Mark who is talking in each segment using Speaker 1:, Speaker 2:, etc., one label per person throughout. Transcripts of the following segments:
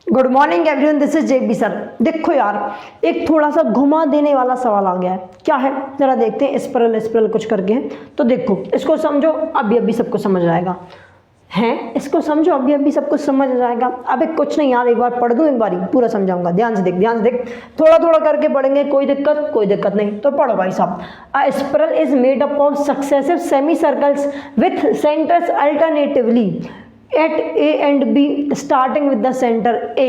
Speaker 1: Good morning everyone, this is JB sir. देखो यार, एक थोड़ा सा घुमा देने वाला सवाल आ गया है। क्या है जरा देखते हैं। स्पिरल कुछ करके है तो देखो, इसको समझो, अभी अभी सबको समझ आएगा। हैं, इसको समझो, अभी अभी सब कुछ समझ आ जाएगा। अबे कुछ नहीं यार, एक बार पढ़ दूं, एक बार पूरा समझाऊंगा। ध्यान से देख, ध्यान से देख, थोड़ा थोड़ा करके पढ़ेंगे, कोई दिक्कत नहीं। तो पढ़ो भाई साहब। A spiral is made up of successive semi circles with centres alternatively at A and B starting with the center A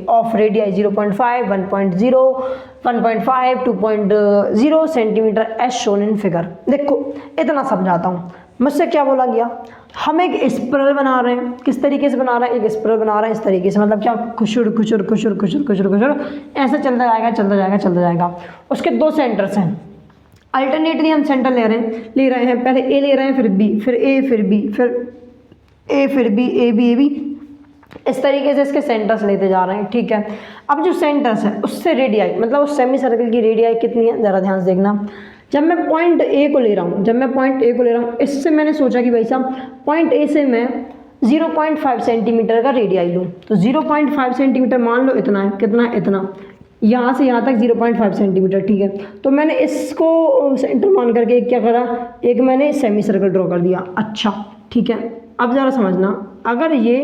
Speaker 1: of radii 0.5, 1.0, 1.5, 2.0 centimetre as shown in figure। देखो इतना समझाता हूँ। मुझसे क्या बोला गया, हम एक स्पिरल बना रहे हैं। किस तरीके से बना रहे हैं? एक स्पिरल बना रहे हैं इस तरीके से, मतलब क्या, खुशुर खुशुर खुशुर खुशुर खुशुर खुशुर ऐसा चलता जाएगा चलता जाएगा चलता जाएगा। उसके दो सेंटर्स हैं, अल्टरनेटली हम सेंटर ले रहे हैं। पहले ए ले रहे हैं, फिर बी, फिर ए, फिर बी, फिर ए, फिर बी, ए बी, इस तरीके से इसके सेंटर्स लेते जा रहे हैं। ठीक है, अब जो सेंटर्स है उससे रेडियाई, मतलब उस सेमी सर्कल की रेडियाई कितनी है, ज़रा ध्यान से देखना। जब मैं पॉइंट ए को ले रहा हूँ, इससे मैंने सोचा कि भाई साहब पॉइंट ए से मैं 0.5 सेंटीमीटर का रेडियाई लूँ। तो 0.5 सेंटीमीटर मान लो, इतना है, कितना है, इतना, यहाँ से यहाँ तक 0.5 सेंटीमीटर। ठीक है, तो मैंने इसको सेंटर मान करके एक क्या करा, एक मैंने सेमी सर्कल ड्रॉ कर दिया। अच्छा ठीक है, अब ज़रा समझना, अगर ये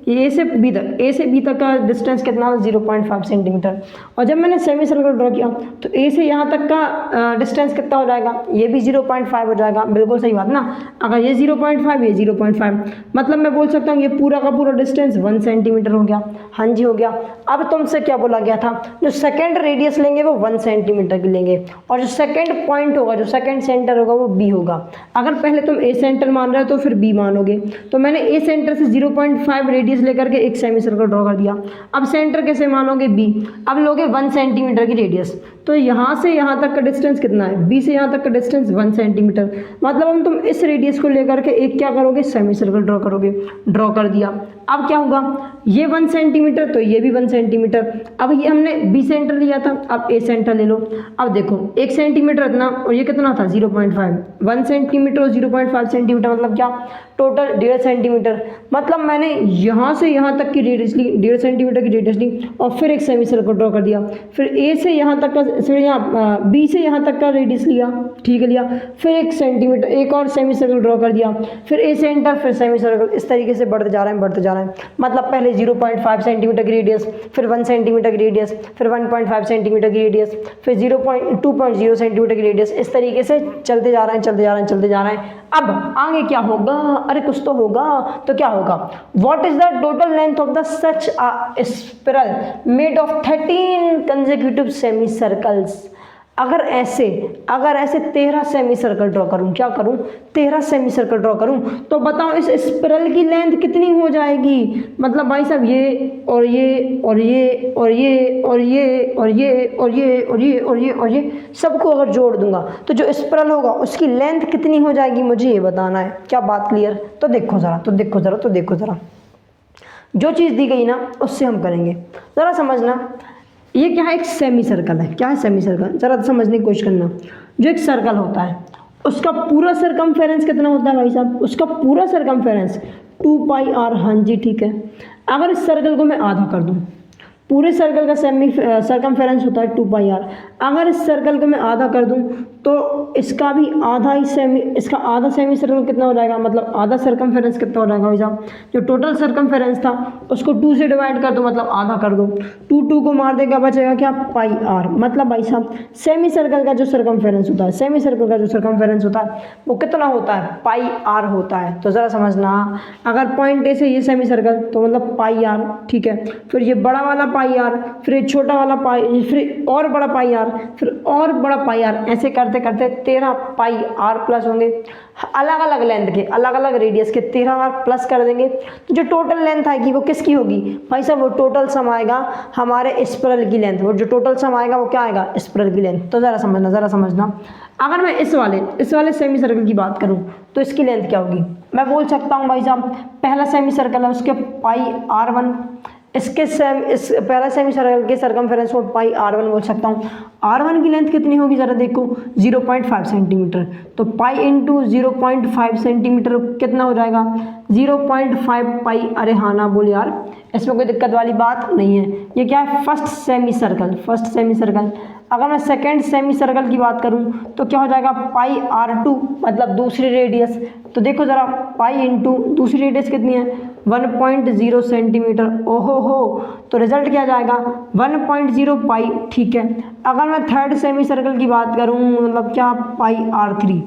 Speaker 1: ए से बी तक का डिस्टेंस कितना, 0.5 सेंटीमीटर, और जब मैंने सेमी सर्कल ड्रॉ किया तो ए से यहाँ तक का डिस्टेंस कितना हो जाएगा, ये भी 0.5 हो जाएगा। बिल्कुल सही बात ना। अगर ये 0.5, ये 0.5, मतलब मैं बोल सकता हूँ ये पूरा का पूरा डिस्टेंस 1 सेंटीमीटर हो गया। हाँ जी, हो गया। अब तुमसे क्या बोला गया था, जो सेकेंड रेडियस लेंगे वो 1 सेंटीमीटर की लेंगे, और जो सेकेंड पॉइंट होगा, जो सेकेंड सेंटर होगा वो बी होगा। अगर पहले तुम ए सेंटर मान रहे हो तो फिर बी मानोगे। तो मैंने ए सेंटर से 0.5 रेडियस लेकर के एक सेमी सर्कल ड्रॉ कर दिया। अब सेंटर कैसे मानोगे, बी। अब लोगे 1 सेंटीमीटर की रेडियस, तो यहाँ से यहाँ तक का डिस्टेंस कितना है, बी से यहाँ तक का डिस्टेंस 1 सेंटीमीटर। मतलब हम तुम इस रेडियस को लेकर के एक क्या करोगे, सेमी सर्कल ड्रॉ करोगे। ड्रॉ कर दिया। अब क्या होगा, ये 1 सेंटीमीटर तो ये भी 1 सेंटीमीटर। अब ये हमने बी सेंटर लिया था, अब ए सेंटर ले लो। अब देखो 1 सेंटीमीटर इतना, और ये कितना था, 0.5। 1 सेंटीमीटर और 0.5 सेंटीमीटर मतलब क्या, टोटल 1.5 सेंटीमीटर। मतलब मैंने यहाँ से यहाँ तक की रेडियस ली, 1.5 सेंटीमीटर की रेडियस ली, और फिर एक सेमी सर्कल ड्रॉ कर दिया। फिर ए से यहाँ तक का, फिर यहाँ बी से यहाँ तक का रेडियस लिया। ठीक है, लिया। फिर एक सेंटीमीटर, एक और सेमी सर्कल ड्रॉ कर दिया। फिर ए सेंटर, फिर सेमी सर्कल, इस तरीके से बढ़ते जा रहे हैं। मतलब पहले 0.5 सेंटीमीटर की रेडियस, फिर 1 सेंटीमीटर की रेडियस, फिर 1.5 सेंटीमीटर की रेडियस, फिर 2.0 सेंटीमीटर की रेडियस। इस तरीके से चलते जा रहे हैं। अब आगे क्या होगा, अरे कुछ तो होगा। तो क्या होगा, what is the total length of the such a spiral made of 13 consecutive semi circles. अगर ऐसे 13 सेमी सर्कल ड्रॉ करूं, क्या करूं, 13 सेमी सर्कल ड्रॉ करूं, तो बताओ इस स्पिरल की लेंथ कितनी हो जाएगी। मतलब भाई साहब ये और ये और ये और ये और ये और ये और ये और ये और ये और ये सबको अगर जोड़ दूंगा तो जो स्पिरल होगा उसकी लेंथ कितनी हो जाएगी, मुझे ये बताना है। क्या बात क्लियर? तो देखो ज़रा, जो चीज़ दी गई ना उससे हम करेंगे। ज़रा समझना, ये क्या है, एक सेमी सर्कल है। क्या है, सेमी सर्कल। जरा समझने की कोशिश करना। जो एक सर्कल होता है उसका पूरा सरकमफेरेंस कितना होता है भाई साहब, उसका पूरा सरकमफेरेंस 2πr। हाँ जी, ठीक है। अगर इस सर्कल को मैं आधा कर दूं, पूरे सर्कल का सेमी सरकमफेरेंस होता है 2πr। अगर इस सर्कल को मैं आधा कर दूं तो इसका भी आधा ही इसका आधा सेमी सर्कल कितना हो जाएगा, मतलब आधा सरकमफेरेंस कितना हो जाएगा भाई साहब। जो टोटल सरकमफेरेंस था उसको 2 से डिवाइड कर दो, मतलब आधा कर दो। 2 को मार देगा, बचेगा क्या, πr। मतलब भाई साहब सेमी सर्कल का जो सरकमफेरेंस होता है, वो कितना होता है, πr होता है। तो ज़रा समझना, अगर पॉइंट ए से ये सेमी सर्कल तो मतलब πr। ठीक है, फिर ये बड़ा वाला πr, फिर ये छोटा वाला पाई, फिर और बड़ा πr, फिर और बड़ा πr, ऐसे करते करते 13 πr प्लस होंगे। अलग अलग लेंथ के, अलग अलग रेडियस के 13 बार प्लस कर देंगे तो जो टोटल लेंथ आएगी वो किसकी होगी भाई साहब, वो टोटल सम आएगा हमारे स्पिरल की लेंथ। वो जो टोटल सम आएगा वो क्या आएगा, स्पिरल की लेंथ। तो ज़रा समझना, अगर मैं इस वाले सेमी सर्कल की बात करूं तो इसकी लेंथ क्या होगी। मैं बोल सकता हूं भाई साहब, पहला सेमी सर्कल है उसके πr1, इसके इस पहला सेमी सर्कल के सरकमफेरेंस को पाई r1 बोल सकता हूँ। r1 की लेंथ कितनी होगी ज़रा देखो, 0.5 सेंटीमीटर। तो पाई इंटू 0.5 सेंटीमीटर कितना हो जाएगा, 0.5 पाई। अरे हाँ ना बोल यार, इसमें कोई दिक्कत वाली बात नहीं है। ये क्या है, फर्स्ट सेमी सर्कल। अगर मैं सेकंड सेमी सर्कल की बात करूं तो क्या हो जाएगा, पाई r2 मतलब दूसरी रेडियस। तो देखो ज़रा, पाई इंटू दूसरी रेडियस कितनी है, 1.0 सेंटीमीटर। ओहो हो, तो रिजल्ट क्या जाएगा, 1.0 पाई। ठीक है, अगर मैं थर्ड सेमी सर्कल की बात करूं मतलब क्या, पाई r3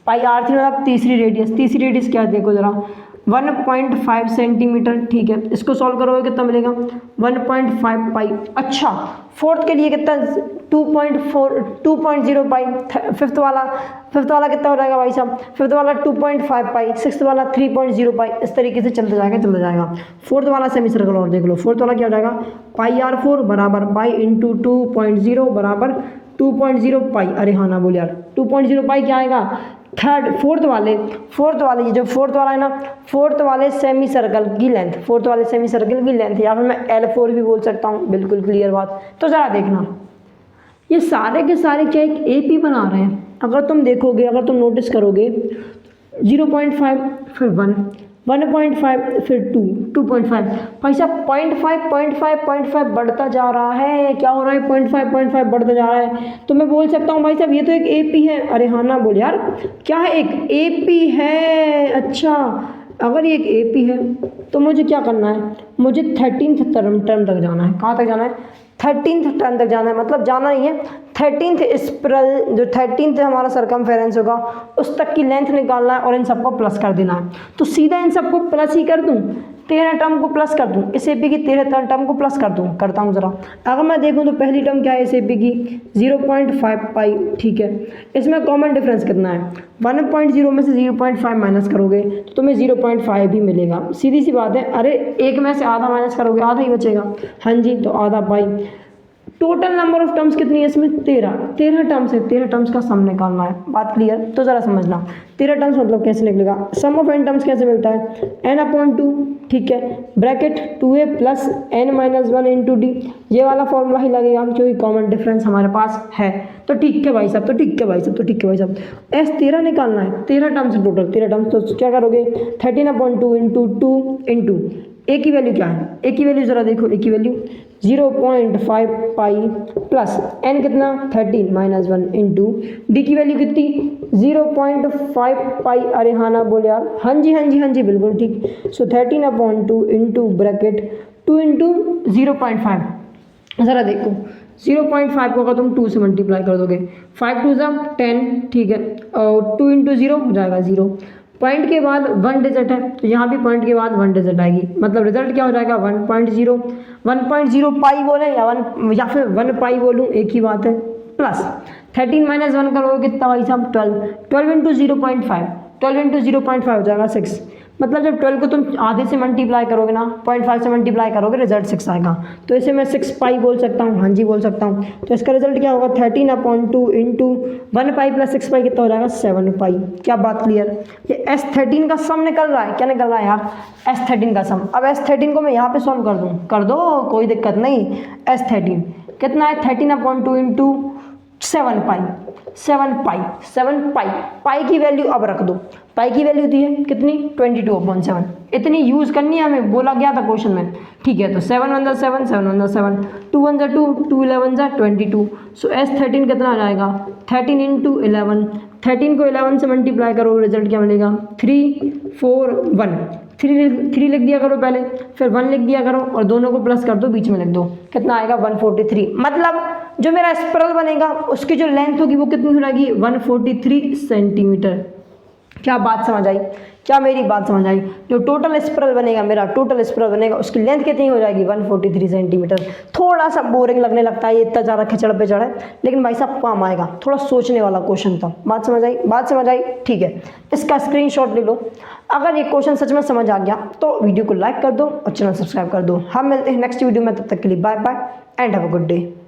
Speaker 1: मतलब तीसरी रेडियस क्या है देखो ज़रा, 1.5 सेंटीमीटर। ठीक है, इसको सॉल्व करोगे कितना मिलेगा, 1.5 पाई। अच्छा, फोर्थ के लिए कितना, 2.0 पाई। फिफ्थ वाला कितना हो जाएगा भाई साहब, फिफ्थ वाला 2.5 पाई, सिक्स्थ वाला 3.0 पाई। इस तरीके से चलता जाएगा। फोर्थ वाला सेमी सर्कल और देख लो, फोर्थ वाला क्या हो जाएगा, पाई r4 बराबर पाई इंटू 2.0 बराबर 2.0 पाई। अरे हाँ ना बोल यार, 2.0 पाई क्या आएगा, फोर्थ वाले ये जो फोर्थ वाला है ना, फोर्थ वाले सेमी सर्कल की लेंथ, या फिर मैं L4 भी बोल सकता हूँ। बिल्कुल क्लियर बात। तो ज़रा देखना, ये सारे के सारे क्या एक AP बना रहे हैं। अगर तुम देखोगे, अगर तुम नोटिस करोगे, 0.5 फिर 1, 1.5 फिर 2, 2.5। भाई साहब 0.5 बढ़ता जा रहा है। क्या हो रहा है, 0.5 बढ़ता जा रहा है। तो मैं बोल सकता हूँ भाई साहब ये तो एक AP है। अरे हाँ ना बोल यार, क्या है, एक AP है। अच्छा, अगर ये एक AP है तो मुझे क्या करना है, मुझे 13th टर्म तक जाना है। कहाँ तक जाना है, 13th टर्म तक जाना है। मतलब जाना ही है 13th स्पिरल, जो 13th हमारा सरकमफेरेंस होगा उस तक की लेंथ निकालना है और इन सबको प्लस कर देना है। तो सीधा इन सबको प्लस ही कर दूं, 13 टर्म को प्लस कर दूं, इस AP की 13 टर्म को प्लस कर दूं। करता हूँ ज़रा, अगर मैं देखूँ तो पहली टर्म क्या है इस AP की, 0.5 पाई। ठीक है, इसमें कॉमन डिफरेंस कितना है, 1.0 में से 0.5 माइनस करोगे तो तुम्हें 0.5 भी मिलेगा। सीधी सी बात है। अरे एक में से आधा माइनस करोगे, आधा ही बचेगा। हाँ जी, तो आधा पाई। टोटल नंबर ऑफ टर्म्स कितनी है इसमें, 13 टर्म्स है। 13 टर्म्स का सम निकालना है। बात क्लियर। तो ज़रा समझना, 13 टर्म्स मतलब कैसे निकलेगा, सम ऑफ n टर्म्स कैसे मिलता है, n/2। ठीक है, bracket 2a plus n-1 into D. ये वाला फॉर्मूला ही लगेगा क्योंकि कॉमन डिफरेंस हमारे पास है। तो ठीक है भाई साहब, S13 निकालना है। 13 टर्म्स टोटल, 13 टर्म्स। तो क्या करोगे, 13/2 इंटू 2 इंटू ए की वैल्यू क्या है, ए की वैल्यू ज़रा देखो, ए की वैल्यू 0.5 पाई प्लस n कितना 13 माइनस 1 इंटू डी की वैल्यू कितनी 0.5 पाई। अरे हाँ ना बोले यार, हाँ जी बिल्कुल ठीक। सो 13/2 इंटू ब्रैकेट 2 इंटू 0.5। ज़रा देखो 0.5 को अगर तुम 2 से मल्टीप्लाई कर दोगे, 5 2 ज़ा 10। ठीक है, और 2 इंटू 0 हो जाएगा 0। पॉइंट के बाद 1 डिजिट है तो यहाँ भी पॉइंट के बाद 1 डिजिट आएगी। मतलब रिजल्ट क्या हो जाएगा, 1.0 पाई बोले या फिर 1 पाई बोलूँ, एक ही बात है। प्लस 13 माइनस 1 करोगे कितना भाई साहब, 12 इंटू 0.5, 12 इंटू 0.5 हो जाएगा 6। मतलब जब 12 को तुम आधे से मल्टीप्लाई करोगे ना, 0.5 से मल्टीप्लाई करोगे, रिजल्ट 6 आएगा। तो इसे मैं 6 पाई बोल सकता हूँ। हाँ जी बोल सकता हूँ। तो इसका रिजल्ट क्या होगा, 13/2 इंटू 1 पाई प्लस 6 पाई कितना हो जाएगा, 7 पाई। क्या बात क्लियर। ये S13 का सम निकल रहा है। क्या निकल रहा है यार, S13 का सम। अब S13 को मैं यहाँ पे सॉल्व कर दूँ, कर दो, कोई दिक्कत नहीं। S13 कितना है, 13/2 इंटू 7 पाई। पाई की वैल्यू अब रख दो। पाई की वैल्यू दी है कितनी, 22/7। इतनी यूज़ करनी है हमें, बोला गया था क्वेश्चन में। ठीक है, तो 7 1 7, 7 1 7, 2 1 2, 2 11 22। सो S13 कितना आ जाएगा, 13 इंटू 11। 13 को 11 से मल्टीप्लाई करो, रिजल्ट क्या मिलेगा, 3 4 1। 3 लिख दिया करो पहले, फिर 1 लिख दिया करो और दोनों को प्लस कर दो, बीच में लिख दो। कितना आएगा, 143। मतलब जो मेरा स्पिरल बनेगा उसकी जो लेंथ होगी वो कितनी हो जाएगी, 143 सेंटीमीटर। क्या बात समझ आई, क्या मेरी बात समझ आई। जो टोटल स्पिरल बनेगा उसकी लेंथ कितनी हो जाएगी, 143 सेंटीमीटर। थोड़ा सा बोरिंग लगने लगता है, ये इतना ज़्यादा खिचड़ पे चढ़ है, लेकिन भाई साहब काम आएगा। थोड़ा सोचने वाला क्वेश्चन था। बात समझ आई। ठीक है, इसका स्क्रीनशॉट ले लो। अगर ये क्वेश्चन सच में समझ आ गया तो वीडियो को लाइक कर दो और चैनल सब्सक्राइब कर दो। हम मिलते हैं नेक्स्ट वीडियो में, तब तक के लिए bye bye and have a good day.